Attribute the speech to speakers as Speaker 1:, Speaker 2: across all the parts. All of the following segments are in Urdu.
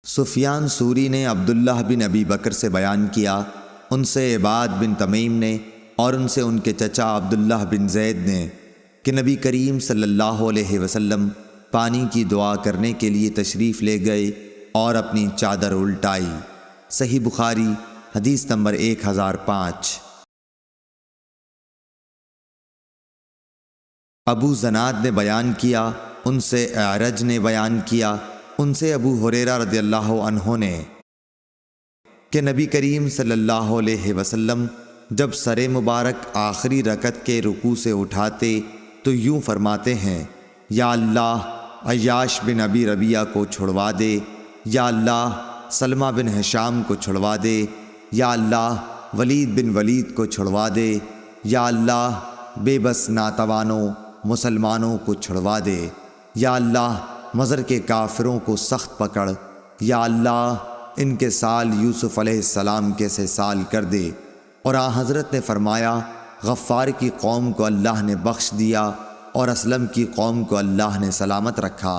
Speaker 1: سفیان ثوری نے عبداللہ بن ابی بکر سے بیان کیا، ان سے عباد بن تمیم نے اور ان سے ان کے چچا عبداللہ بن زید نے کہ نبی کریم صلی اللہ علیہ وسلم پانی کی دعا کرنے کے لیے تشریف لے گئے اور اپنی چادر الٹائی۔ صحیح بخاری حدیث نمبر 1005۔ ابو زناد نے بیان کیا، ان سے اعرج نے بیان کیا، ان سے ابو ہریرہ رضی اللہ عنہ نے کہ نبی کریم صلی اللہ علیہ وسلم جب سر مبارک آخری رکعت کے رکوع سے اٹھاتے تو یوں فرماتے ہیں، یا اللہ عیاش بن ابی ربیعہ کو چھڑوا دے، یا اللہ سلمہ بن ہشام کو چھڑوا دے، یا اللہ ولید بن ولید کو چھڑوا دے، یا اللہ بے بس ناتوانوں مسلمانوں کو چھڑوا دے، یا اللہ مضر کے کافروں کو سخت پکڑ، یا اللہ ان کے سال یوسف علیہ السلام کے سے سال کر دے۔ اور حضرت نے فرمایا، غفار کی قوم کو اللہ نے بخش دیا اور اسلم کی قوم کو اللہ نے سلامت رکھا۔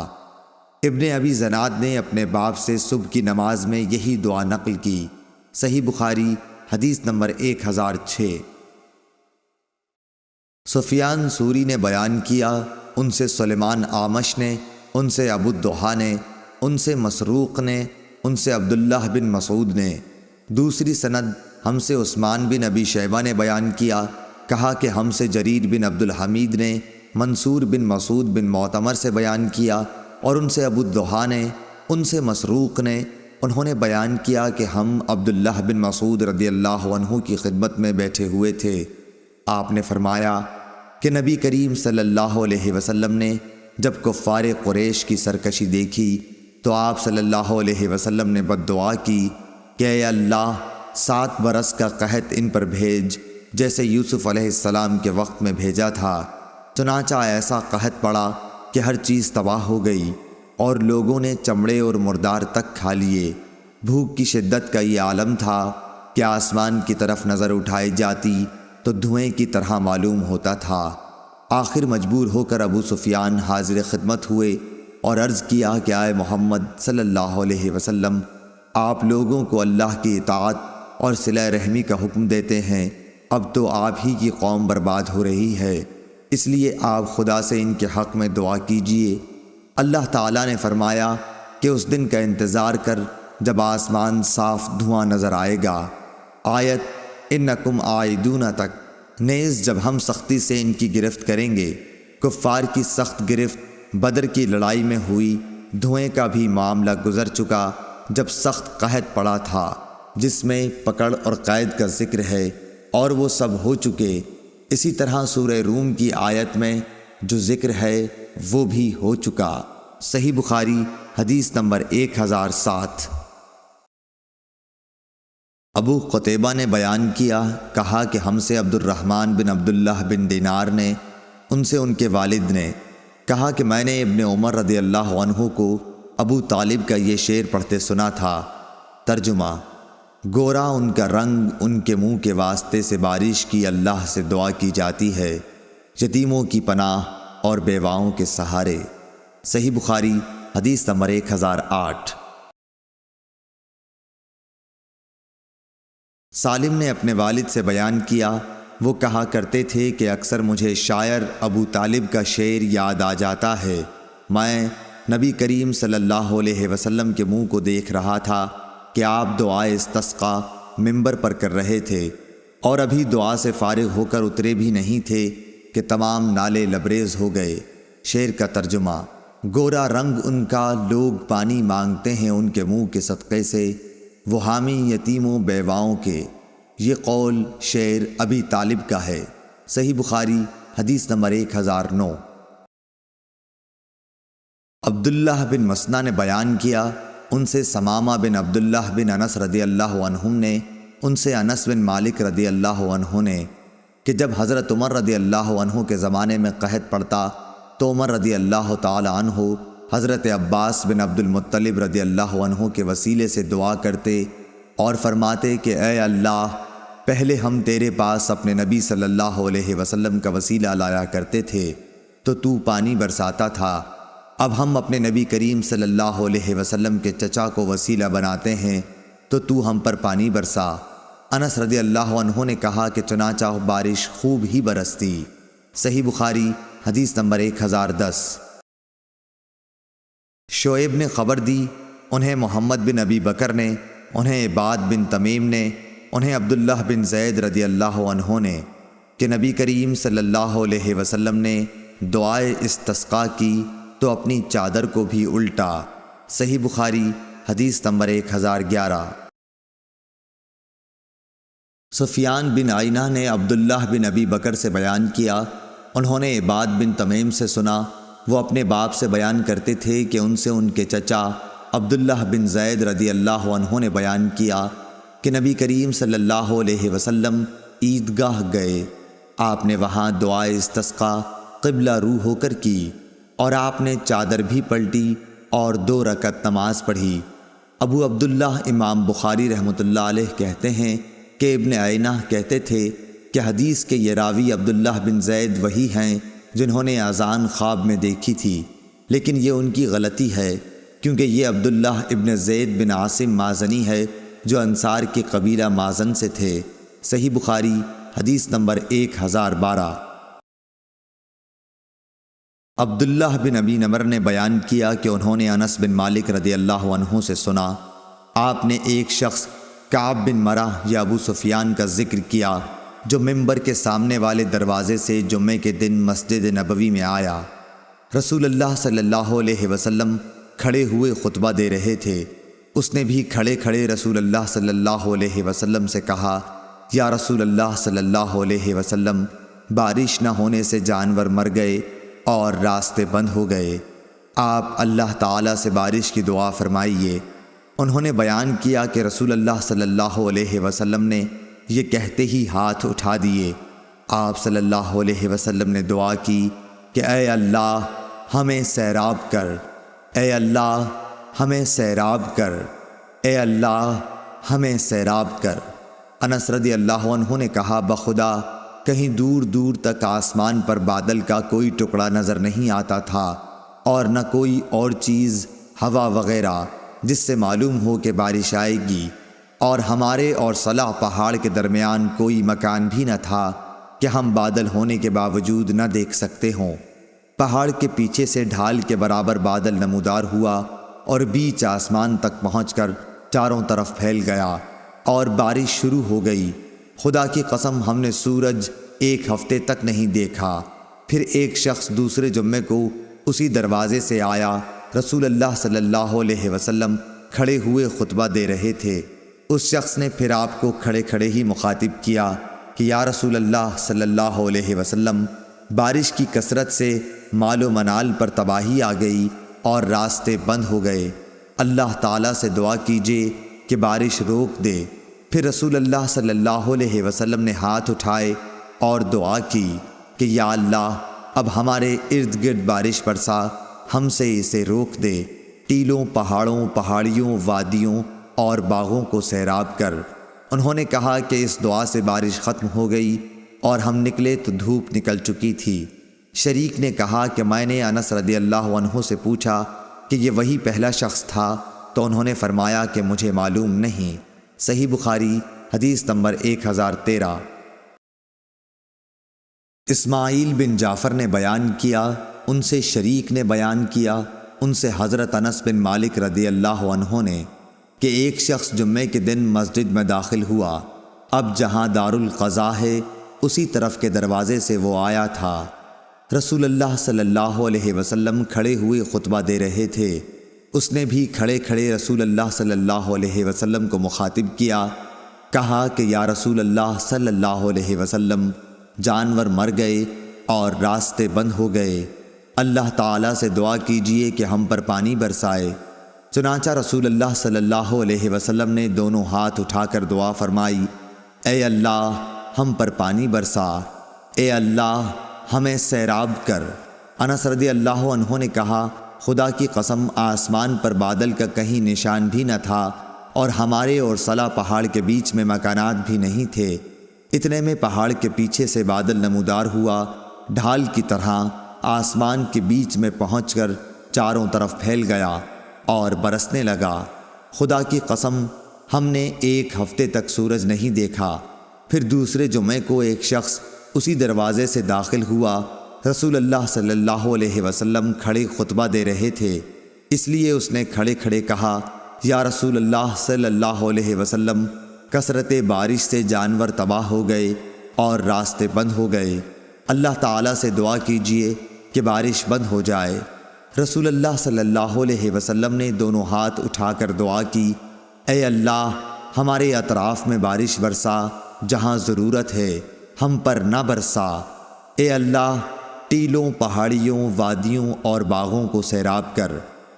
Speaker 1: ابن ابی زناد نے اپنے باپ سے صبح کی نماز میں یہی دعا نقل کی۔ صحیح بخاری حدیث نمبر 1006۔ سفیان ثوری نے بیان کیا، ان سے سلیمان اعمش نے، ان سے ابو الضحیٰ نے، ان سے مسروق نے، ان سے عبداللہ بن مسعود نے۔ دوسری سند ہم سے عثمان بن ابی شیبہ نے بیان کیا، کہا کہ ہم سے جریر بن عبد الحمید نے منصور بن مسعود بن معتمر سے بیان کیا، اور ان سے ابو الضحیٰ نے، ان سے مسروق نے، انہوں نے بیان کیا کہ ہم عبداللہ بن مسعود رضی اللہ عنہ کی خدمت میں بیٹھے ہوئے تھے۔ آپ نے فرمایا کہ نبی کریم صلی اللہ علیہ وسلم نے جب کفار قریش کی سرکشی دیکھی تو آپ صلی اللہ علیہ وسلم نے بد دعا کی کہ اے اللہ 7 برس کا قحط ان پر بھیج جیسے یوسف علیہ السلام کے وقت میں بھیجا تھا۔ چنانچہ ایسا قحط پڑا کہ ہر چیز تباہ ہو گئی اور لوگوں نے چمڑے اور مردار تک کھا لیے۔ بھوک کی شدت کا یہ عالم تھا کہ آسمان کی طرف نظر اٹھائی جاتی تو دھوئیں کی طرح معلوم ہوتا تھا۔ آخر مجبور ہو کر ابو سفیان حاضر خدمت ہوئے اور عرض کیا کہ اے محمد صلی اللہ علیہ وسلم، آپ لوگوں کو اللہ کی اطاعت اور صلہ رحمی کا حکم دیتے ہیں، اب تو آپ ہی کی قوم برباد ہو رہی ہے، اس لیے آپ خدا سے ان کے حق میں دعا کیجئے۔ اللہ تعالیٰ نے فرمایا کہ اس دن کا انتظار کر جب آسمان صاف دھواں نظر آئے گا۔ آیت انکم عائدون تک، نیز جب ہم سختی سے ان کی گرفت کریں گے۔ کفار کی سخت گرفت بدر کی لڑائی میں ہوئی۔ دھوئیں کا بھی معاملہ گزر چکا جب سخت قحط پڑا تھا، جس میں پکڑ اور قید کا ذکر ہے، اور وہ سب ہو چکے۔ اسی طرح سورہ روم کی آیت میں جو ذکر ہے وہ بھی ہو چکا۔ صحیح بخاری حدیث نمبر 1007۔ ابو قتیبہ نے بیان کیا، کہا کہ ہم سے عبد الرحمن بن عبداللہ بن دینار نے، ان سے ان کے والد نے کہا کہ میں نے ابن عمر رضی اللہ عنہ کو ابو طالب کا یہ شعر پڑھتے سنا تھا۔ ترجمہ: گورا ان کا رنگ، ان کے منہ کے واسطے سے بارش کی اللہ سے دعا کی جاتی ہے، یتیموں کی پناہ اور بیواؤں کے سہارے۔ صحیح بخاری حدیث نمبر 1008۔ سالم نے اپنے والد سے بیان کیا، وہ کہا کرتے تھے کہ اکثر مجھے شاعر ابو طالب کا شعر یاد آ جاتا ہے۔ میں نبی کریم صلی اللہ علیہ وسلم کے منہ کو دیکھ رہا تھا کہ آپ دعائے استسقاء منبر پر کر رہے تھے، اور ابھی دعا سے فارغ ہو کر اترے بھی نہیں تھے کہ تمام نالے لبریز ہو گئے۔ شعر کا ترجمہ: گورا رنگ ان کا، لوگ پانی مانگتے ہیں ان کے منہ کے صدقے سے، وہ حامی یتیموں بیواؤں کے۔ یہ قول شعر ابی طالب کا ہے۔ صحیح بخاری حدیث نمبر 1009۔ عبداللہ بن مسنہ نے بیان کیا، ان سے ثمامہ بن عبداللہ بن انس رضی اللہ عنہم نے، ان سے انس بن مالک رضی اللہ عنہ نے کہ جب حضرت عمر رضی اللہ عنہ کے زمانے میں قحط پڑتا تو عمر رضی اللہ تعالی عنہ حضرت عباس بن عبد المطلب رضی اللہ عنہ کے وسیلے سے دعا کرتے اور فرماتے کہ اے اللہ، پہلے ہم تیرے پاس اپنے نبی صلی اللہ علیہ وسلم کا وسیلہ لایا کرتے تھے تو پانی برساتا تھا، اب ہم اپنے نبی کریم صلی اللہ علیہ وسلم کے چچا کو وسیلہ بناتے ہیں تو ہم پر پانی برسا۔ انس رضی اللہ عنہ نے کہا کہ چنانچہ بارش خوب ہی برستی۔ صحیح بخاری حدیث نمبر 1010۔ شعیب نے خبر دی، انہیں محمد بن ابی بکر نے، انہیں عباد بن تمیم نے، انہیں عبداللہ بن زید رضی اللہ عنہ نے کہ نبی کریم صلی اللہ علیہ وسلم نے دعائے استسقاء کی تو اپنی چادر کو بھی الٹا۔ صحیح بخاری حدیث نمبر 1011۔ سفیان بن عینہ نے عبداللہ بن ابی بکر سے بیان کیا، انہوں نے عباد بن تمیم سے سنا، وہ اپنے باپ سے بیان کرتے تھے کہ ان سے ان کے چچا عبداللہ بن زید رضی اللہ عنہ نے بیان کیا کہ نبی کریم صلی اللہ علیہ وسلم عیدگاہ گئے، آپ نے وہاں دعائے استسقاء قبلہ رو ہو کر کی اور آپ نے چادر بھی پلٹی اور 2 رکعت نماز پڑھی۔ ابو عبداللہ امام بخاری رحمۃ اللہ علیہ کہتے ہیں کہ ابن عینہ کہتے تھے کہ حدیث کے یہ راوی عبداللہ بن زید وہی ہیں جنہوں نے اذان خواب میں دیکھی تھی، لیکن یہ ان کی غلطی ہے کیونکہ یہ عبداللہ ابن زید بن عاصم مازنی ہے جو انصار کے قبیلہ مازن سے تھے۔ صحیح بخاری حدیث نمبر 1012۔ عبداللہ بن ابی نمر نے بیان کیا کہ انہوں نے انس بن مالک رضی اللہ عنہ سے سنا، آپ نے ایک شخص کعب بن مرہ یا ابو سفیان کا ذکر کیا جو ممبر کے سامنے والے دروازے سے جمعے کے دن مسجد نبوی میں آیا۔ رسول اللہ صلی اللہ علیہ وسلم کھڑے ہوئے خطبہ دے رہے تھے، اس نے بھی کھڑے کھڑے رسول اللہ صلی اللہ علیہ وسلم سے کہا، یا رسول اللہ صلی اللہ علیہ وسلم، بارش نہ ہونے سے جانور مر گئے اور راستے بند ہو گئے، آپ اللہ تعالیٰ سے بارش کی دعا فرمائیے۔ انہوں نے بیان کیا کہ رسول اللہ صلی اللہ علیہ وسلم نے یہ کہتے ہی ہاتھ اٹھا دیے۔ آپ صلی اللہ علیہ وسلم نے دعا کی کہ اے اللہ ہمیں سیراب کر، اے اللہ ہمیں سیراب کر، اے اللہ ہمیں سیراب کر۔ انس رضی اللہ عنہ نے کہا، بخدا کہیں دور دور تک آسمان پر بادل کا کوئی ٹکڑا نظر نہیں آتا تھا اور نہ کوئی اور چیز ہوا وغیرہ جس سے معلوم ہو کہ بارش آئے گی، اور ہمارے اور صلح پہاڑ کے درمیان کوئی مکان بھی نہ تھا کہ ہم بادل ہونے کے باوجود نہ دیکھ سکتے ہوں۔ پہاڑ کے پیچھے سے ڈھال کے برابر بادل نمودار ہوا اور بیچ آسمان تک پہنچ کر چاروں طرف پھیل گیا اور بارش شروع ہو گئی۔ خدا کی قسم ہم نے سورج 1 ہفتے تک نہیں دیکھا۔ پھر ایک شخص دوسرے جمعے کو اسی دروازے سے آیا، رسول اللہ صلی اللہ علیہ وسلم کھڑے ہوئے خطبہ دے رہے تھے۔ اس شخص نے پھر آپ کو کھڑے کھڑے ہی مخاطب کیا کہ یا رسول اللہ صلی اللہ علیہ وسلم، بارش کی کثرت سے مال و منال پر تباہی آ گئی اور راستے بند ہو گئے، اللہ تعالیٰ سے دعا کیجیے کہ بارش روک دے۔ پھر رسول اللہ صلی اللہ علیہ وسلم نے ہاتھ اٹھائے اور دعا کی کہ یا اللہ اب ہمارے ارد گرد بارش برسا، ہم سے اسے روک دے، ٹیلوں، پہاڑوں، پہاڑیوں، وادیوں اور باغوں کو سیراب کر۔ انہوں نے کہا کہ اس دعا سے بارش ختم ہو گئی اور ہم نکلے تو دھوپ نکل چکی تھی۔ شریک نے کہا کہ میں نے انس رضی اللہ عنہ سے پوچھا کہ یہ وہی پہلا شخص تھا، تو انہوں نے فرمایا کہ مجھے معلوم نہیں۔ صحیح بخاری حدیث نمبر 1013۔ اسماعیل بن جعفر نے بیان کیا، ان سے شریک نے بیان کیا، ان سے حضرت انس بن مالک رضی اللہ عنہ نے کہ ایک شخص جمعے کے دن مسجد میں داخل ہوا، اب جہاں دارالقضاء ہے اسی طرف کے دروازے سے وہ آیا تھا۔ رسول اللہ صلی اللہ علیہ وسلم کھڑے ہوئے خطبہ دے رہے تھے، اس نے بھی کھڑے کھڑے رسول اللہ صلی اللہ علیہ وسلم کو مخاطب کیا، کہا کہ یا رسول اللہ صلی اللہ علیہ وسلم، جانور مر گئے اور راستے بند ہو گئے، اللہ تعالیٰ سے دعا کیجئے کہ ہم پر پانی برسائے۔ چنانچہ رسول اللہ صلی اللہ علیہ وسلم نے دونوں ہاتھ اٹھا کر دعا فرمائی، اے اللہ ہم پر پانی برسا، اے اللہ ہمیں سیراب کر۔ انس رضی اللہ عنہ نے کہا، خدا کی قسم آسمان پر بادل کا کہیں نشان بھی نہ تھا اور ہمارے اور صلح پہاڑ کے بیچ میں مکانات بھی نہیں تھے۔ اتنے میں پہاڑ کے پیچھے سے بادل نمودار ہوا، ڈھال کی طرح آسمان کے بیچ میں پہنچ کر چاروں طرف پھیل گیا اور برسنے لگا۔ خدا کی قسم ہم نے ایک ہفتے تک سورج نہیں دیکھا۔ پھر دوسرے جمعے کو ایک شخص اسی دروازے سے داخل ہوا۔ رسول اللہ صلی اللہ علیہ وسلم کھڑے خطبہ دے رہے تھے، اس لیے اس نے کھڑے کھڑے کہا، یا رسول اللہ صلی اللہ علیہ وسلم، کثرت بارش سے جانور تباہ ہو گئے اور راستے بند ہو گئے، اللہ تعالیٰ سے دعا کیجئے کہ بارش بند ہو جائے۔ رسول اللہ صلی اللہ علیہ وسلم نے دونوں ہاتھ اٹھا کر دعا کی، اے اللہ ہمارے اطراف میں بارش برسا، جہاں ضرورت ہے ہم پر نہ برسا۔ اے اللہ ٹیلوں، پہاڑیوں، وادیوں اور باغوں کو سیراب کر۔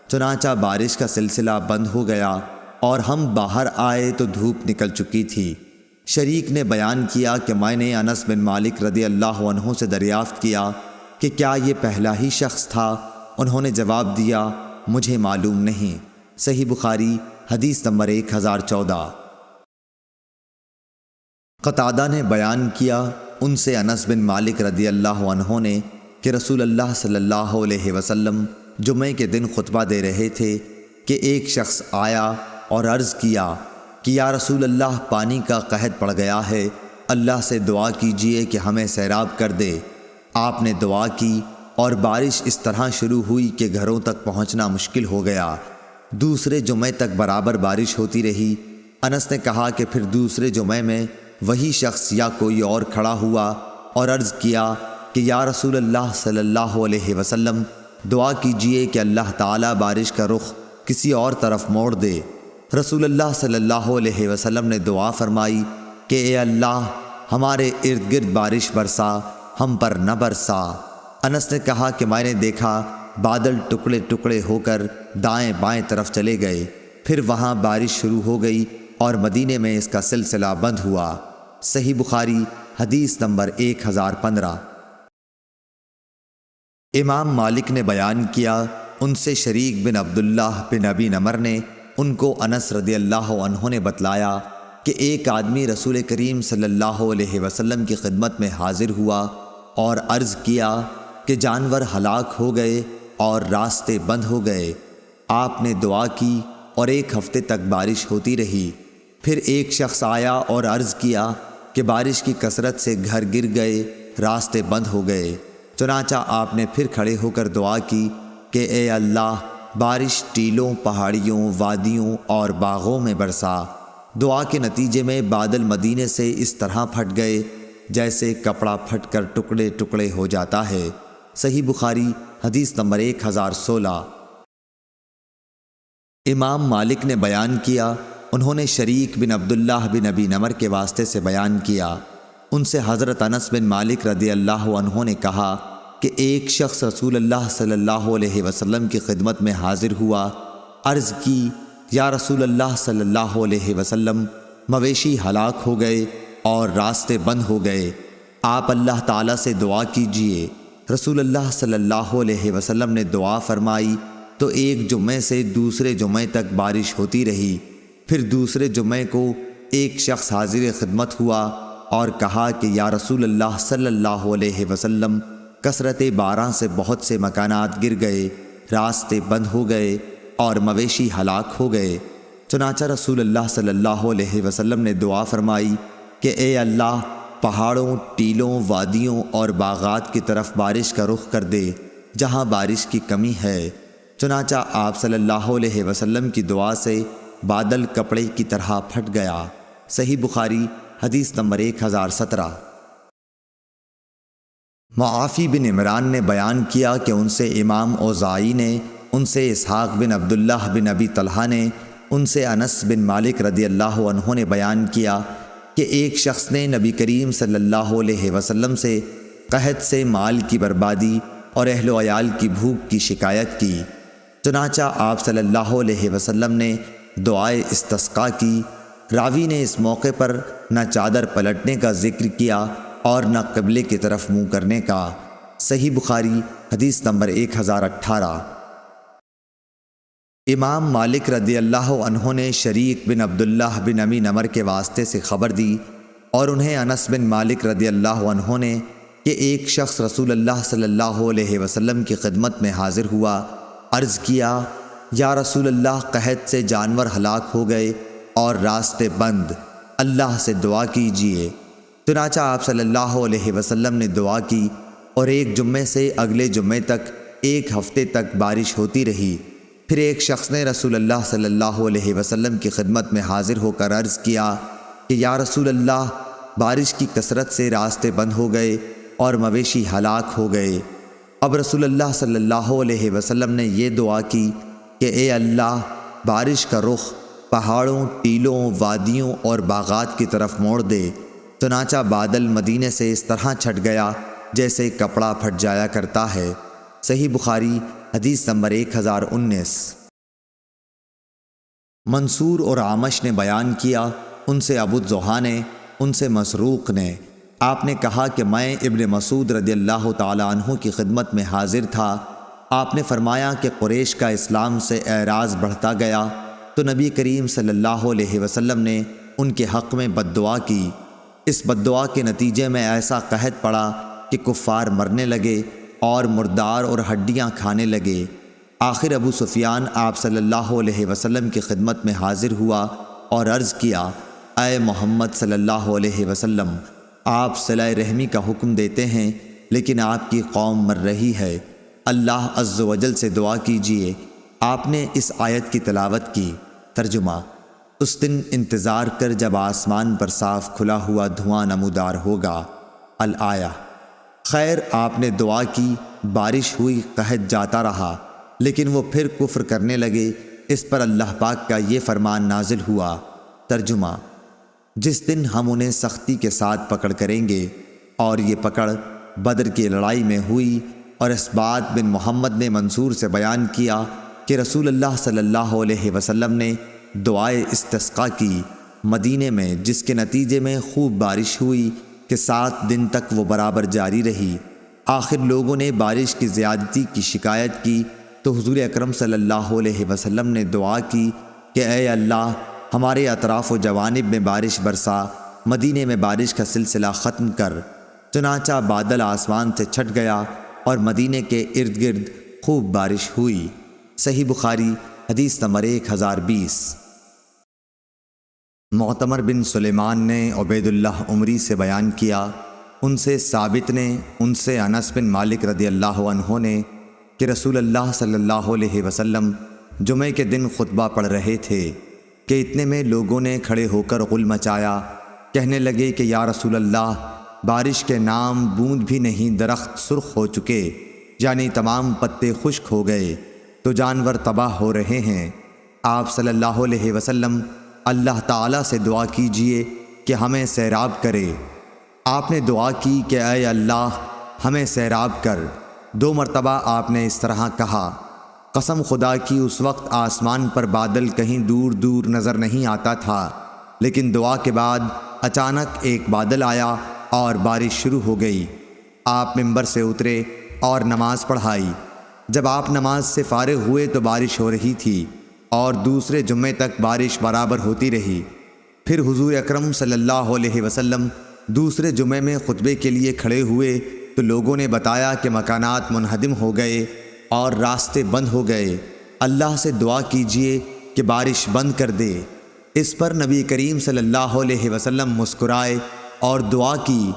Speaker 1: چنانچہ بارش کا سلسلہ بند ہو گیا اور ہم باہر آئے تو دھوپ نکل چکی تھی۔ شریک نے بیان کیا کہ میں نے انس بن مالک رضی اللہ عنہ سے دریافت کیا کہ کیا یہ پہلا ہی شخص تھا؟ انہوں نے جواب دیا، مجھے معلوم نہیں۔ صحیح بخاری حدیث نمبر 1014۔ قتادہ نے بیان کیا ان سے انس بن مالک رضی اللہ عنہ نے کہ رسول اللہ صلی اللہ علیہ وسلم جمعے کے دن خطبہ دے رہے تھے کہ ایک شخص آیا اور عرض کیا کہ یا رسول اللہ پانی کا قحط پڑ گیا ہے، اللہ سے دعا کیجئے کہ ہمیں سیراب کر دے۔ آپ نے دعا کی اور بارش اس طرح شروع ہوئی کہ گھروں تک پہنچنا مشکل ہو گیا۔ دوسرے جمعے تک برابر بارش ہوتی رہی۔ انس نے کہا کہ پھر دوسرے جمعے میں وہی شخص یا کوئی اور کھڑا ہوا اور عرض کیا کہ یا رسول اللہ صلی اللہ علیہ وسلم، دعا کیجئے کہ اللہ تعالیٰ بارش کا رخ کسی اور طرف موڑ دے۔ رسول اللہ صلی اللہ علیہ وسلم نے دعا فرمائی کہ اے اللہ ہمارے ارد گرد بارش برسا، ہم پر نہ برسا۔ انس نے کہا کہ میں نے دیکھا بادل ٹکڑے ٹکڑے ہو کر دائیں بائیں طرف چلے گئے، پھر وہاں بارش شروع ہو گئی اور مدینے میں اس کا سلسلہ بند ہوا۔ صحیح بخاری حدیث نمبر 1015۔ امام مالک نے بیان کیا ان سے شریک بن عبداللہ بن ابی نمر نے ان کو انس رضی اللہ عنہ نے بتلایا کہ ایک آدمی رسول کریم صلی اللہ علیہ وسلم کی خدمت میں حاضر ہوا اور عرض کیا کہ جانور ہلاک ہو گئے اور راستے بند ہو گئے۔ آپ نے دعا کی اور ایک ہفتے تک بارش ہوتی رہی۔ پھر ایک شخص آیا اور عرض کیا کہ بارش کی کثرت سے گھر گر گئے، راستے بند ہو گئے۔ چنانچہ آپ نے پھر کھڑے ہو کر دعا کی کہ اے اللہ بارش ٹیلوں، پہاڑیوں، وادیوں اور باغوں میں برسا۔ دعا کے نتیجے میں بادل مدینے سے اس طرح پھٹ گئے جیسے کپڑا پھٹ کر ٹکڑے ٹکڑے ہو جاتا ہے۔ صحیح بخاری حدیث نمبر 1016۔ امام مالک نے بیان کیا انہوں نے شریک بن عبداللہ بن ابی نمر کے واسطے سے بیان کیا، ان سے حضرت انس بن مالک رضی اللہ عنہ نے کہا کہ ایک شخص رسول اللہ صلی اللہ علیہ وسلم کی خدمت میں حاضر ہوا، عرض کی یا رسول اللہ صلی اللہ علیہ وسلم، مویشی ہلاک ہو گئے اور راستے بند ہو گئے، آپ اللہ تعالیٰ سے دعا کیجئے۔ رسول اللہ صلی اللہ علیہ وسلم نے دعا فرمائی تو ایک جمعے سے دوسرے جمعے تک بارش ہوتی رہی۔ پھر دوسرے جمعے کو ایک شخص حاضر خدمت ہوا اور کہا کہ یا رسول اللہ صلی اللہ علیہ وسلم، کثرت باران سے بہت سے مکانات گر گئے، راستے بند ہو گئے اور مویشی ہلاک ہو گئے۔ چنانچہ رسول اللہ صلی اللہ علیہ وسلم نے دعا فرمائی کہ اے اللہ پہاڑوں، ٹیلوں، وادیوں اور باغات کی طرف بارش کا رخ کر دے جہاں بارش کی کمی ہے۔ چنانچہ آپ صلی اللہ علیہ وسلم کی دعا سے بادل کپڑے کی طرح پھٹ گیا۔ صحیح بخاری حدیث نمبر 1017۔ معافی بن عمران نے بیان کیا کہ ان سے امام اوزاعی نے، ان سے اسحاق بن عبداللہ بن ابی طلحہ نے، ان سے انس بن مالک رضی اللہ عنہ نے بیان کیا کہ ایک شخص نے نبی کریم صلی اللہ علیہ وسلم سے قحط سے مال کی بربادی اور اہل و عیال کی بھوک کی شکایت کی۔ چنانچہ آپ صلی اللہ علیہ وسلم نے دعائے استسقاء کی۔ راوی نے اس موقع پر نہ چادر پلٹنے کا ذکر کیا اور نہ قبلے کی طرف منہ کرنے کا۔ صحیح بخاری حدیث نمبر 1018۔ امام مالک رضی اللہ عنہ نے شریک بن عبداللہ بن ابی نمر کے واسطے سے خبر دی اور انہیں انس بن مالک رضی اللہ عنہ نے کہ ایک شخص رسول اللہ صلی اللہ علیہ وسلم کی خدمت میں حاضر ہوا، عرض کیا یا رسول اللہ قحط سے جانور ہلاک ہو گئے اور راستے بند، اللہ سے دعا کیجیے۔ چنانچہ آپ صلی اللہ علیہ وسلم نے دعا کی اور ایک جمعے سے اگلے جمعے تک ایک ہفتے تک بارش ہوتی رہی۔ پھر ایک شخص نے رسول اللہ صلی اللہ علیہ وسلم کی خدمت میں حاضر ہو کر عرض کیا کہ یا رسول اللہ، بارش کی کثرت سے راستے بند ہو گئے اور مویشی ہلاک ہو گئے۔ اب رسول اللہ صلی اللہ علیہ وسلم نے یہ دعا کی کہ اے اللہ، بارش کا رخ پہاڑوں، ٹیلوں، وادیوں اور باغات کی طرف موڑ دے۔ چنانچہ بادل مدینے سے اس طرح چھٹ گیا جیسے کپڑا پھٹ جایا کرتا ہے۔ صحیح بخاری حدیث نمبر 1019۔ منصور اور اعمش نے بیان کیا، ان سے ابو الضحیٰ نے، ان سے مسروق نے، آپ نے کہا کہ میں ابن مسعود رضی اللہ تعالی عنہ کی خدمت میں حاضر تھا۔ آپ نے فرمایا کہ قریش کا اسلام سے اعراض بڑھتا گیا تو نبی کریم صلی اللہ علیہ وسلم نے ان کے حق میں بد دعا کی۔ اس بد دعا کے نتیجے میں ایسا قحط پڑا کہ کفار مرنے لگے اور مردار اور ہڈیاں کھانے لگے۔ آخر ابو سفیان آپ صلی اللہ علیہ وسلم کی خدمت میں حاضر ہوا اور عرض کیا، اے محمد صلی اللہ علیہ وسلم، آپ صلہ رحمی کا حکم دیتے ہیں لیکن آپ کی قوم مر رہی ہے، اللہ عز و جل سے دعا کیجیے۔ آپ نے اس آیت کی تلاوت کی۔ ترجمہ: اس دن انتظار کر جب آسمان پر صاف کھلا ہوا دھواں نمودار ہوگا۔ الآیہ۔ خیر، آپ نے دعا کی، بارش ہوئی، قحط جاتا رہا، لیکن وہ پھر کفر کرنے لگے۔ اس پر اللہ پاک کا یہ فرمان نازل ہوا۔ ترجمہ: جس دن ہم انہیں سختی کے ساتھ پکڑ کریں گے، اور یہ پکڑ بدر کی لڑائی میں ہوئی۔ اور اسبات بن محمد نے منصور سے بیان کیا کہ رسول اللہ صلی اللہ علیہ وسلم نے دعائے استسقاء کی مدینے میں، جس کے نتیجے میں خوب بارش ہوئی کہ 7 دن تک وہ برابر جاری رہی۔ آخر لوگوں نے بارش کی زیادتی کی شکایت کی تو حضور اکرم صلی اللہ علیہ وسلم نے دعا کی کہ اے اللہ، ہمارے اطراف و جوانب میں بارش برسا، مدینے میں بارش کا سلسلہ ختم کر۔ چنانچہ بادل آسمان سے چھٹ گیا اور مدینے کے ارد گرد خوب بارش ہوئی۔ صحیح بخاری حدیث نمبر 1020۔ معتمر بن سلیمان نے عبید اللہ عمری سے بیان کیا، ان سے ثابت نے، ان سے انس بن مالک رضی اللہ عنہ نے کہ رسول اللہ صلی اللہ علیہ وسلم جمعے کے دن خطبہ پڑھ رہے تھے کہ اتنے میں لوگوں نے کھڑے ہو کر غل مچایا، کہنے لگے کہ یا رسول اللہ، بارش کے نام بوند بھی نہیں، درخت سرخ ہو چکے، یعنی تمام پتے خشک ہو گئے، تو جانور تباہ ہو رہے ہیں۔ آپ صلی اللہ علیہ وسلم اللہ تعالیٰ سے دعا کیجئے کہ ہمیں سیراب کرے۔ آپ نے دعا کی کہ اے اللہ، ہمیں سیراب کر۔ 2 مرتبہ آپ نے اس طرح کہا۔ قسم خدا کی اس وقت آسمان پر بادل کہیں دور دور نظر نہیں آتا تھا، لیکن دعا کے بعد اچانک ایک بادل آیا اور بارش شروع ہو گئی۔ آپ ممبر سے اترے اور نماز پڑھائی۔ جب آپ نماز سے فارغ ہوئے تو بارش ہو رہی تھی اور دوسرے جمعے تک بارش برابر ہوتی رہی۔ پھر حضور اکرم صلی اللہ علیہ وسلم دوسرے جمعے میں خطبے کے لیے کھڑے ہوئے تو لوگوں نے بتایا کہ مکانات منہدم ہو گئے اور راستے بند ہو گئے، اللہ سے دعا کیجئے کہ بارش بند کر دے۔ اس پر نبی کریم صلی اللہ علیہ وسلم مسکرائے اور دعا کی،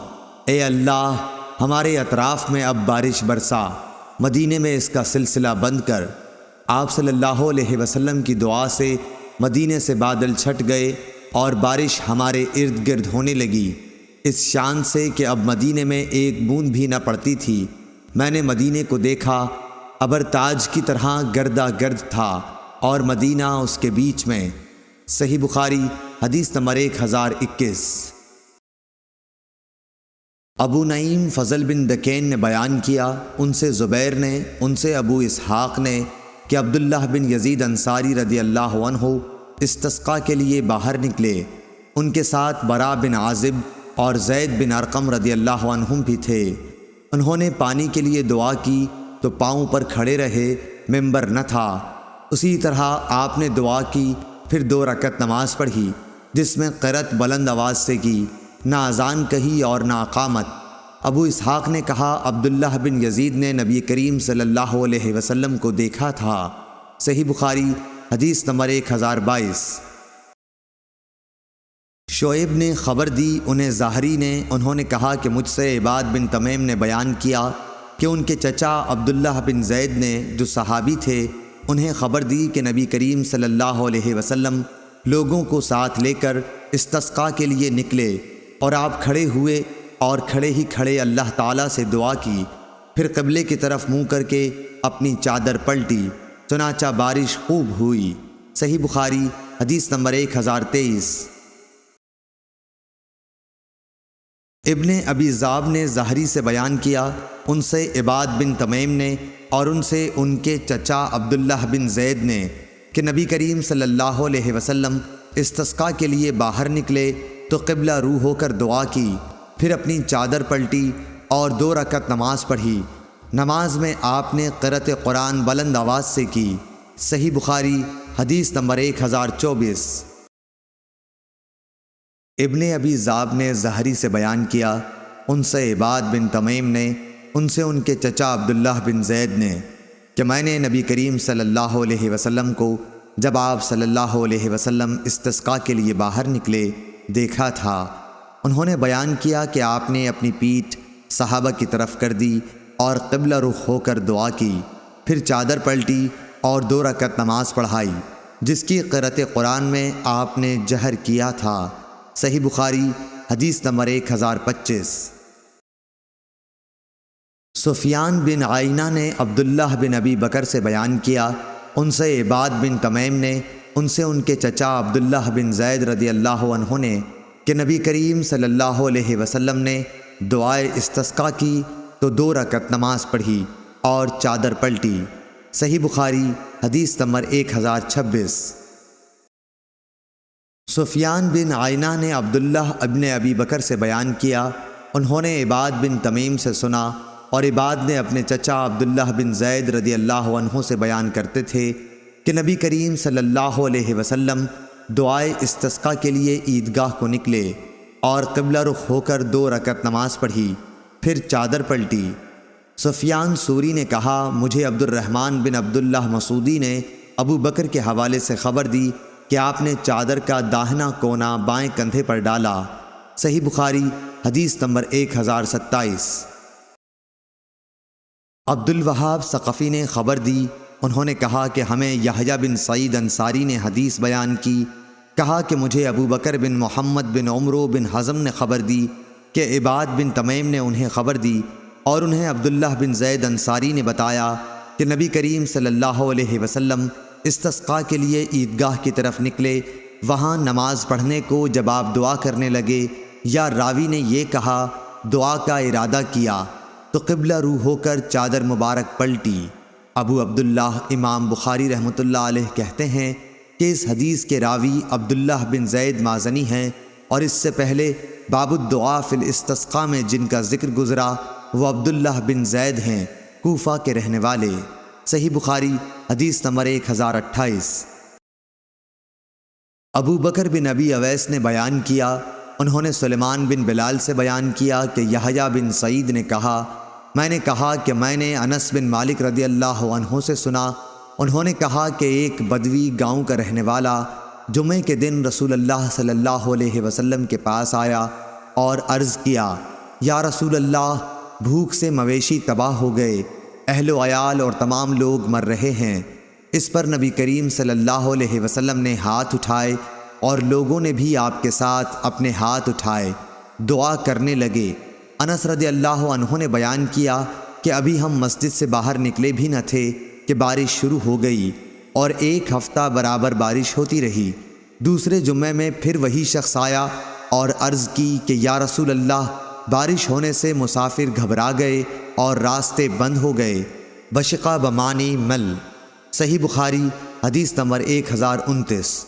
Speaker 1: اے اللہ، ہمارے اطراف میں اب بارش برسا، مدینے میں اس کا سلسلہ بند کر۔ آپ صلی اللہ علیہ وسلم کی دعا سے مدینے سے بادل چھٹ گئے اور بارش ہمارے ارد گرد ہونے لگی، اس شان سے کہ اب مدینے میں ایک بوند بھی نہ پڑتی تھی۔ میں نے مدینے کو دیکھا، ابر تاج کی طرح گردا گرد تھا اور مدینہ اس کے بیچ میں۔ صحیح بخاری حدیث نمبر 1021۔ ابو نعیم فضل بن دکین نے بیان کیا، ان سے زبیر نے، ان سے ابو اسحاق نے کہ عبداللہ بن یزید انصاری رضی اللہ عنہ استسقاء کے لیے باہر نکلے، ان کے ساتھ برا بن عازب اور زید بن ارقم رضی اللہ عنہم بھی تھے۔ انہوں نے پانی کے لیے دعا کی تو پاؤں پر کھڑے رہے، ممبر نہ تھا۔ اسی طرح آپ نے دعا کی، پھر 2 رکعت نماز پڑھی جس میں قرأت بلند آواز سے کی، نہ اذان کہی اور نہ اقامت۔ ابو اسحاق نے کہا عبداللہ بن یزید نے نبی کریم صلی اللہ علیہ وسلم کو دیکھا تھا۔ صحیح بخاری حدیث نمبر 1022۔ شعیب نے خبر دی انہیں ظاہری نے، انہوں نے کہا کہ مجھ سے عباد بن تمیم نے بیان کیا کہ ان کے چچا عبداللہ بن زید نے جو صحابی تھے انہیں خبر دی کہ نبی کریم صلی اللہ علیہ وسلم لوگوں کو ساتھ لے کر استسقاء کے لیے نکلے اور آپ کھڑے ہوئے اور کھڑے ہی کھڑے اللہ تعالیٰ سے دعا کی، پھر قبلے کی طرف منہ کر کے اپنی چادر پلٹی، چنانچہ بارش خوب ہوئی۔ صحیح بخاری حدیث نمبر 1023۔ ابن ابی ذئب نے ظاہری سے بیان کیا، ان سے عباد بن تمیم نے اور ان سے ان کے چچا عبداللہ بن زید نے کہ نبی کریم صلی اللہ علیہ وسلم استسقاء کے لیے باہر نکلے تو قبلہ رو ہو کر دعا کی، پھر اپنی چادر پلٹی اور 2 رکعت نماز پڑھی۔ نماز میں آپ نے قرأت قرآن بلند آواز سے کی۔ صحیح بخاری حدیث نمبر 1024۔ ابن ابی ذئب نے ظاہری سے بیان کیا، ان سے عباد بن تمیم نے، ان سے ان کے چچا عبداللہ بن زید نے کہ میں نے نبی کریم صلی اللہ علیہ وسلم کو جب آپ صلی اللہ علیہ وسلم استسقاء کے لیے باہر نکلے دیکھا تھا۔ انہوں نے بیان کیا کہ آپ نے اپنی پیٹھ صحابہ کی طرف کر دی اور قبلہ رخ ہو کر دعا کی، پھر چادر پلٹی اور 2 رکعت نماز پڑھائی، جس کی قرأت قرآن میں آپ نے جہر کیا تھا۔ صحیح بخاری حدیث نمبر 1025۔ سفیان بن عیینہ نے عبداللہ بن ابی بکر سے بیان کیا، ان سے عباد بن تمیم نے، ان سے ان کے چچا عبداللہ بن زید رضی اللہ عنہ نے کہ نبی کریم صلی اللہ علیہ وسلم نے دعائے استسقاء کی تو 2 رکعت نماز پڑھی اور چادر پلٹی۔ صحیح بخاری حدیث نمبر 1026۔ سفیان بن عیینہ نے عبداللہ ابن ابی بکر سے بیان کیا، انہوں نے عباد بن تمیم سے سنا اور عباد نے اپنے چچا عبداللہ بن زید رضی اللہ عنہ سے بیان کرتے تھے کہ نبی کریم صلی اللہ علیہ وسلم دعائے استسقاء کے لیے عیدگاہ کو نکلے اور قبلہ رخ ہو کر 2 رکعت نماز پڑھی، پھر چادر پلٹی۔ سفیان ثوری نے کہا، مجھے عبد الرحمن بن عبداللہ مسعودی نے ابو بکر کے حوالے سے خبر دی کہ آپ نے چادر کا داہنا کونا بائیں کندھے پر ڈالا۔ صحیح بخاری حدیث نمبر 1027۔ عبد الوہاب ثقفی نے خبر دی، انہوں نے کہا کہ ہمیں یحییٰ بن سعید انصاری نے حدیث بیان کی، کہا کہ مجھے ابو بکر بن محمد بن عمرو بن حزم نے خبر دی کہ عباد بن تمیم نے انہیں خبر دی اور انہیں عبداللہ بن زید انصاری نے بتایا کہ نبی کریم صلی اللہ علیہ وسلم استسقاء کے لیے عیدگاہ کی طرف نکلے، وہاں نماز پڑھنے کو جب آپ دعا کرنے لگے یا راوی نے یہ کہا دعا کا ارادہ کیا تو قبلہ رو ہو کر چادر مبارک پلٹی۔ ابو عبداللہ امام بخاری رحمۃ اللہ علیہ کہتے ہیں کہ اس حدیث کے راوی عبداللہ بن زید مازنی ہیں، اور اس سے پہلے باب الدعاء فی الاستسقاء میں جن کا ذکر گزرا وہ عبداللہ بن زید ہیں، کوفہ کے رہنے والے۔ صحیح بخاری حدیث نمبر 1028۔ ابو بکر بن ابی اویس نے بیان کیا، انہوں نے سلیمان بن بلال سے بیان کیا کہ یحییٰ بن سعید نے کہا، میں نے کہا کہ میں نے انس بن مالک رضی اللہ عنہ سے سنا، انہوں نے کہا کہ ایک بدوی گاؤں کا رہنے والا جمعے کے دن رسول اللہ صلی اللہ علیہ وسلم کے پاس آیا اور عرض کیا، یا رسول اللہ، بھوک سے مویشی تباہ ہو گئے، اہل و عیال اور تمام لوگ مر رہے ہیں۔ اس پر نبی کریم صلی اللہ علیہ وسلم نے ہاتھ اٹھائے اور لوگوں نے بھی آپ کے ساتھ اپنے ہاتھ اٹھائے، دعا کرنے لگے۔ انس رضی اللہ عنہ نے بیان کیا کہ ابھی ہم مسجد سے باہر نکلے بھی نہ تھے کہ بارش شروع ہو گئی اور 1 ہفتہ برابر بارش ہوتی رہی۔ دوسرے جمعے میں پھر وہی شخص آیا اور عرض کی کہ یا رسول اللہ، بارش ہونے سے مسافر گھبرا گئے اور راستے بند ہو گئے۔ بشقہ بمانی مل۔ صحیح بخاری حدیث نمبر 1029۔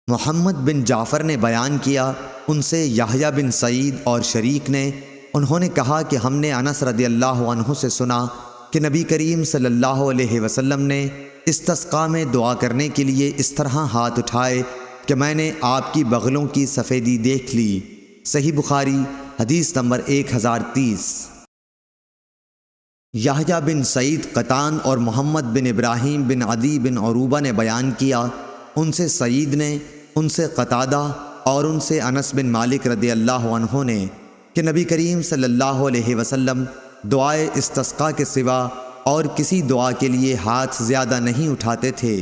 Speaker 1: محمد بن جعفر نے بیان کیا، ان سے یحییٰ بن سعید اور شریک نے، انہوں نے کہا کہ ہم نے انس رضی اللہ عنہ سے سنا کہ نبی کریم صلی اللہ علیہ وسلم نے استسقاء میں دعا کرنے کے لیے اس طرح ہاتھ اٹھائے کہ میں نے آپ کی بغلوں کی سفیدی دیکھ لی۔ صحیح بخاری حدیث نمبر 1030۔ یحییٰ بن سعید قطان اور محمد بن ابراہیم بن عدی بن عروبہ نے بیان کیا، ان سے سعید نے، ان سے قتادہ اور ان سے انس بن مالک رضی اللہ عنہ نے کہ نبی کریم صلی اللہ علیہ وسلم دعائے استسقاء کے سوا اور کسی دعا کے لیے ہاتھ زیادہ نہیں اٹھاتے تھے،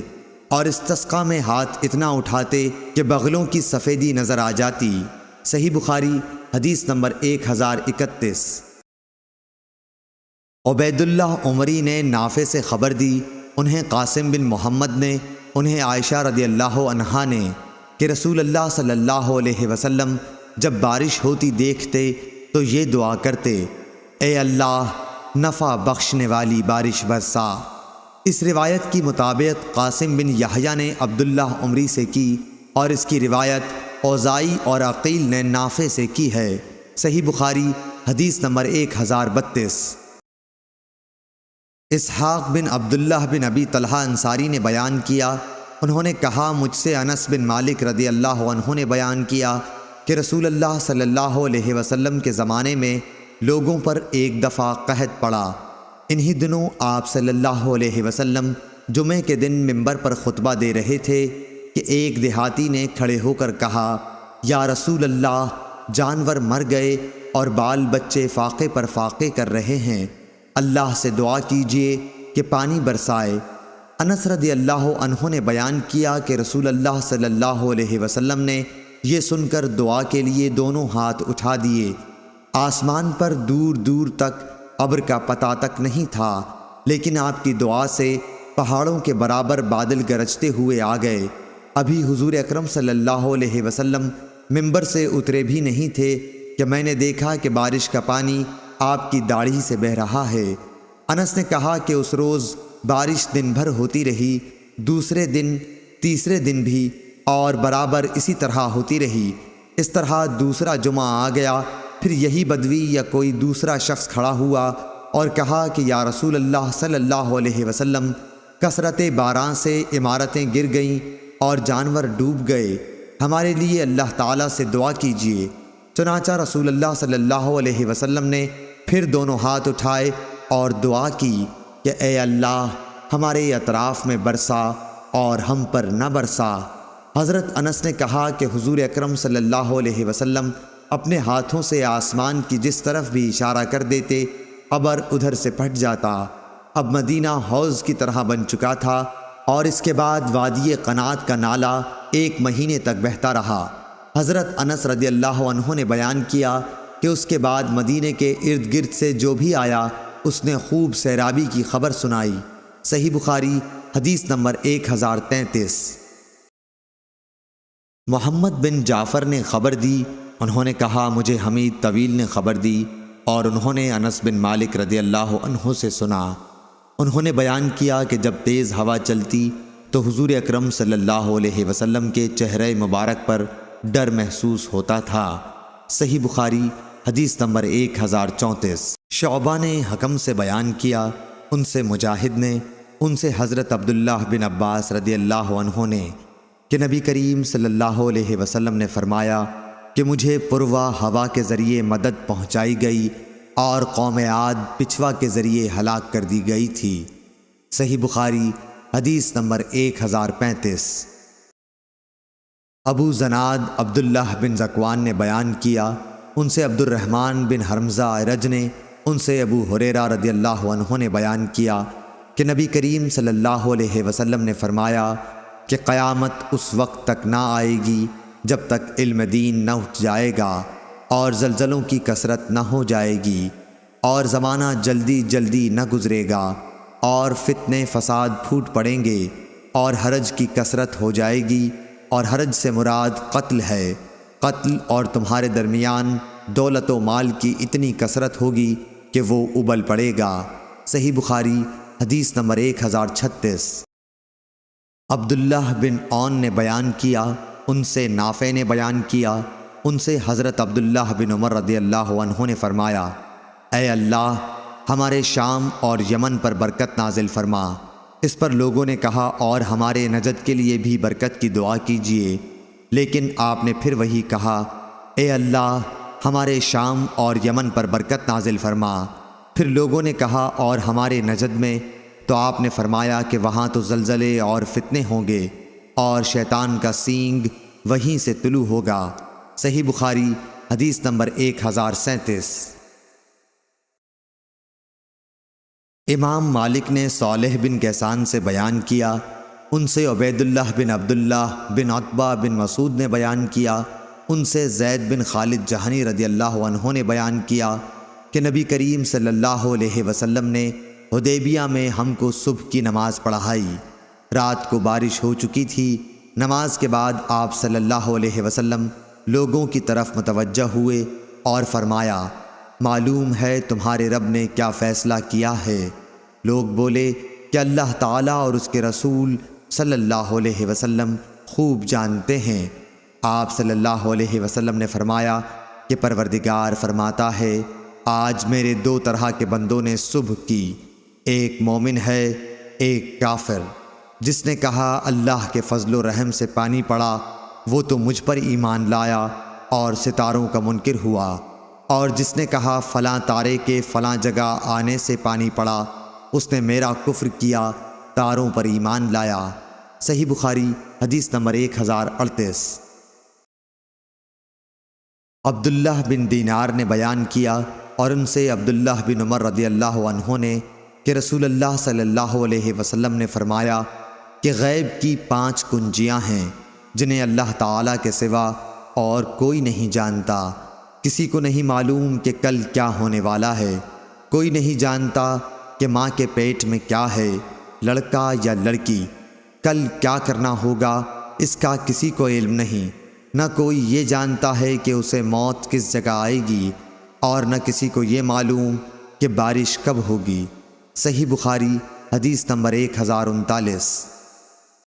Speaker 1: اور استسقاء میں ہاتھ اتنا اٹھاتے کہ بغلوں کی سفیدی نظر آ جاتی۔ صحیح بخاری حدیث نمبر 1031۔ عبید اللہ عمری نے نافع سے خبر دی، انہیں قاسم بن محمد نے، انہیں عائشہ رضی اللہ عنہا نے کہ رسول اللہ صلی اللہ علیہ وسلم جب بارش ہوتی دیکھتے تو یہ دعا کرتے، اے اللہ نفع بخشنے والی بارش برسا۔ اس روایت کی مطابق قاسم بن یحییٰ نے عبداللہ عمری سے کی، اور اس کی روایت اوزائی اور عقیل نے نافع سے کی ہے۔ صحیح بخاری حدیث نمبر 1032۔ اسحاق بن عبداللہ بن ابی طلحہ انصاری نے بیان کیا، انہوں نے کہا مجھ سے انس بن مالک رضی اللہ عنہ نے بیان کیا کہ رسول اللہ صلی اللہ علیہ وسلم کے زمانے میں لوگوں پر ایک دفعہ قحط پڑا۔ انہی دنوں آپ صلی اللہ علیہ وسلم جمعے کے دن ممبر پر خطبہ دے رہے تھے کہ ایک دیہاتی نے کھڑے ہو کر کہا، یا رسول اللہ، جانور مر گئے اور بال بچے فاقے پر فاقے کر رہے ہیں، اللہ سے دعا کیجئے کہ پانی برسائے۔ انس رضی اللہ عنہ نے بیان کیا کہ رسول اللہ صلی اللہ علیہ وسلم نے یہ سن کر دعا کے لیے دونوں ہاتھ اٹھا دیے۔ آسمان پر دور دور تک ابر کا پتہ تک نہیں تھا، لیکن آپ کی دعا سے پہاڑوں کے برابر بادل گرجتے ہوئے آ گئے۔ ابھی حضور اکرم صلی اللہ علیہ وسلم ممبر سے اترے بھی نہیں تھے کہ میں نے دیکھا کہ بارش کا پانی آپ کی داڑھی سے بہہ رہا ہے۔ انس نے کہا کہ اس روز بارش دن بھر ہوتی رہی، دوسرے دن، تیسرے دن بھی، اور برابر اسی طرح ہوتی رہی۔ اس طرح دوسرا جمعہ آ گیا، پھر یہی بدوی یا کوئی دوسرا شخص کھڑا ہوا اور کہا کہ یا رسول اللہ صلی اللہ علیہ وسلم، کثرت باران سے عمارتیں گر گئیں اور جانور ڈوب گئے، ہمارے لیے اللہ تعالیٰ سے دعا کیجیے۔ چنانچہ رسول اللہ صلی اللہ علیہ وسلم نے پھر دونوں ہاتھ اٹھائے اور دعا کی کہ اے اللہ ہمارے اطراف میں برسا اور ہم پر نہ برسا۔ حضرت انس نے کہا کہ حضور اکرم صلی اللہ علیہ وسلم اپنے ہاتھوں سے آسمان کی جس طرف بھی اشارہ کر دیتے، ابر ادھر سے پھٹ جاتا۔ اب مدینہ حوض کی طرح بن چکا تھا، اور اس کے بعد وادی قنات کا نالہ 1 مہینے تک بہتا رہا۔ حضرت انس رضی اللہ عنہ نے بیان کیا کہ اس کے بعد مدینے کے ارد گرد سے جو بھی آیا اس نے خوب سیرابی کی خبر سنائی۔ صحیح بخاری حدیث نمبر 1033۔ محمد بن جعفر نے خبر دی، انہوں نے کہا مجھے حمید طویل نے خبر دی، اور انہوں نے انس بن مالک رضی اللہ عنہ سے سنا۔ انہوں نے بیان کیا کہ جب تیز ہوا چلتی تو حضور اکرم صلی اللہ علیہ وسلم کے چہرے مبارک پر ڈر محسوس ہوتا تھا۔ صحیح بخاری حدیث نمبر 1034۔ شعبہ نے حکم سے بیان کیا، ان سے مجاہد نے، ان سے حضرت عبداللہ بن عباس رضی اللہ عنہ نے کہ نبی کریم صلی اللہ علیہ وسلم نے فرمایا کہ مجھے پروا ہوا کے ذریعے مدد پہنچائی گئی اور قوم عاد پچھوا کے ذریعے ہلاک کر دی گئی تھی۔ صحیح بخاری حدیث نمبر 1035۔ ابو زناد عبداللہ بن ذکوان نے بیان کیا، ان سے عبد الرحمن بن حرمزہ ارج نے، ان سے ابو ہریرہ رضی اللہ عنہ نے بیان کیا کہ نبی کریم صلی اللہ علیہ وسلم نے فرمایا کہ قیامت اس وقت تک نہ آئے گی جب تک علم دین نہ اٹھ جائے گا اور زلزلوں کی کثرت نہ ہو جائے گی، اور زمانہ جلدی جلدی نہ گزرے گا، اور فتنے فساد پھوٹ پڑیں گے، اور حرج کی کثرت ہو جائے گی، اور حرج سے مراد قتل ہے، قتل اور تمہارے درمیان دولت و مال کی اتنی کثرت ہوگی کہ وہ ابل پڑے گا۔ صحیح بخاری حدیث نمبر 1036۔ عبداللہ بن عون نے بیان کیا، ان سے نافع نے بیان کیا، ان سے حضرت عبداللہ بن عمر رضی اللہ عنہ نے فرمایا، اے اللہ ہمارے شام اور یمن پر برکت نازل فرما۔ اس پر لوگوں نے کہا اور ہمارے نجد کے لیے بھی برکت کی دعا کیجیے، لیکن آپ نے پھر وہی کہا، اے اللہ ہمارے شام اور یمن پر برکت نازل فرما۔ پھر لوگوں نے کہا اور ہمارے نجد میں؟ تو آپ نے فرمایا کہ وہاں تو زلزلے اور فتنے ہوں گے اور شیطان کا سینگ وہیں سے طلوع ہوگا۔ صحیح بخاری حدیث نمبر 1037۔ امام مالک نے صالح بن کیسان سے بیان کیا، ان سے عبید اللہ بن عبداللہ بن عتبہ بن مسعود نے بیان کیا، ان سے زید بن خالد جہنی رضی اللہ عنہ نے بیان کیا کہ نبی کریم صلی اللہ علیہ وسلم نے حدیبیہ میں ہم کو صبح کی نماز پڑھائی۔ رات کو بارش ہو چکی تھی۔ نماز کے بعد آپ صلی اللہ علیہ وسلم لوگوں کی طرف متوجہ ہوئے اور فرمایا، معلوم ہے تمہارے رب نے کیا فیصلہ کیا ہے؟ لوگ بولے کہ اللہ تعالیٰ اور اس کے رسول صلی اللہ علیہ وسلم خوب جانتے ہیں۔ آپ صلی اللہ علیہ وسلم نے فرمایا کہ پروردگار فرماتا ہے، آج میرے دو طرح کے بندوں نے صبح کی، ایک مومن ہے ایک کافر۔ جس نے کہا اللہ کے فضل و رحم سے پانی پڑا وہ تو مجھ پر ایمان لایا اور ستاروں کا منکر ہوا، اور جس نے کہا فلاں تارے کے فلاں جگہ آنے سے پانی پڑا اس نے میرا کفر کیا، تاروں پر ایمان لایا۔ صحیح بخاری حدیث نمبر 1038۔ عبداللہ بن دینار نے بیان کیا اور ان سے عبداللہ بن عمر رضی اللہ عنہ نے کہ رسول اللہ صلی اللہ علیہ وسلم نے فرمایا کہ غیب کی 5 کنجیاں ہیں جنہیں اللہ تعالیٰ کے سوا اور کوئی نہیں جانتا۔ کسی کو نہیں معلوم کہ کل کیا ہونے والا ہے، کوئی نہیں جانتا کہ ماں کے پیٹ میں کیا ہے، لڑکا یا لڑکی، کل کیا کرنا ہوگا اس کا کسی کو علم نہیں، نہ کوئی یہ جانتا ہے کہ اسے موت کس جگہ آئے گی، اور نہ کسی کو یہ معلوم کہ بارش کب ہوگی۔ صحیح بخاری حدیث نمبر 1039۔